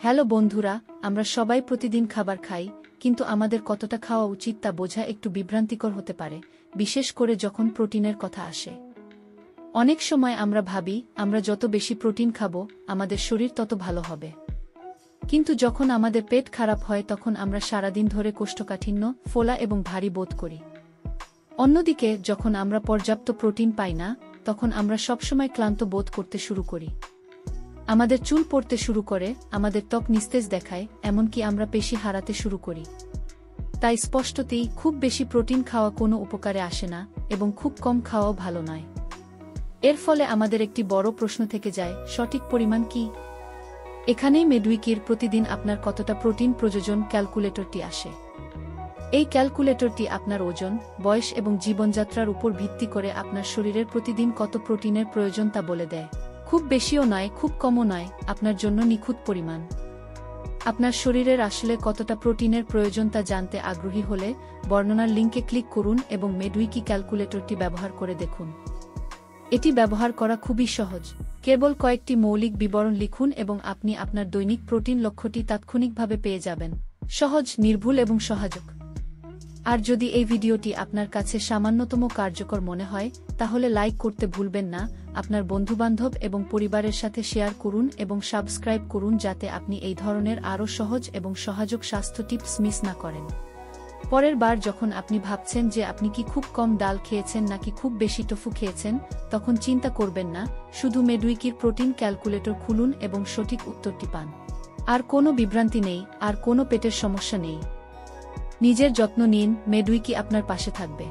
Hello বন্ধুরা, আমরা সবাই প্রতিদিন খাবার খাই, কিন্তু আমাদের কতটা খাওয়া উচিত তা বোঝা একটু বিভ্রান্তিকর হতে পারে, বিশেষ করে যখন প্রোটিনের কথা আসে। অনেক সময় আমরা ভাবি, আমরা যত বেশি প্রোটিন খাব, আমাদের শরীর তত ভালো হবে। কিন্তু যখন আমাদের পেট খারাপ হয় তখন আমরা সারাদিন ধরে কোষ্ঠকাঠিন্য, ফোলা এবং ভারী বোধ করি। অন্যদিকে যখন আমরা পর্যাপ্ত প্রোটিন পাই না, তখন আমরা সবসময় ক্লান্ত বোধ করতে শুরু করি। আমাদের চুল পড়তে শুরু করে, আমাদের ত্বক নিস্তেজ দেখায়, এমনকি আমরা পেশি হারাতে শুরু করি। তাই স্পষ্টতই খুব বেশি প্রোটিন খাওয়া কোনো উপকারে আসে না, এবং খুব কম খাওয়াও ভালো নয়। এর ফলে আমাদের একটি বড় প্রশ্ন থেকে যায়, সঠিক পরিমাণ কি? এখানেই মেডউইকির প্রতিদিন আপনার কতটা প্রোটিন প্রয়োজন ক্যালকুলেটরটি আসে। এই ক্যালকুলেটরটি আপনার ওজন, বয়স এবং জীবনযাত্রার উপর ভিত্তি করে আপনার শরীরের প্রতিদিন কত প্রোটিনের প্রয়োজন তা বলে দেয়। খুব বেশিও নয়, খুব কমও নয়, আপনার জন্য নিখুঁত পরিমাণ। আপনার শরীরের আসলে কতটা প্রোটিনের প্রয়োজন তা জানতে আগ্রহী হলে বর্ণনার লিঙ্কে ক্লিক করুন এবং মেডউইকি ক্যালকুলেটরটি ব্যবহার করে দেখুন। এটি ব্যবহার করা খুবই সহজ। কেবল কয়েকটি মৌলিক বিবরণ লিখুন এবং আপনি আপনার দৈনিক প্রোটিন লক্ষ্যটি তাৎক্ষণিকভাবে পেয়ে যাবেন। সহজ, নির্ভুল এবং সহায়ক। আর যদি এই ভিডিওটি আপনার কাছে সামান্যতম কার্যকর মনে হয়, তাহলে লাইক করতে ভুলবেন না, আপনার বন্ধুবান্ধব এবং পরিবারের সাথে শেয়ার করুন এবং সাবস্ক্রাইব করুন যাতে আপনি এই ধরনের আরও সহজ এবং সহায়ক স্বাস্থ্য টিপস মিস না করেন। পরের বার যখন আপনি ভাবছেন যে আপনি কি খুব কম ডাল খেয়েছেন নাকি খুব বেশি টোফু খেয়েছেন, তখন চিন্তা করবেন না, শুধু মেডউইকির প্রোটিন ক্যালকুলেটর খুলুন এবং সঠিক উত্তরটি পান। আর কোনো বিভ্রান্তি নেই, আর কোনো পেটের সমস্যা নেই। নিজের যত্ন নিন, মেডউইকি আপনার পাশে থাকবে।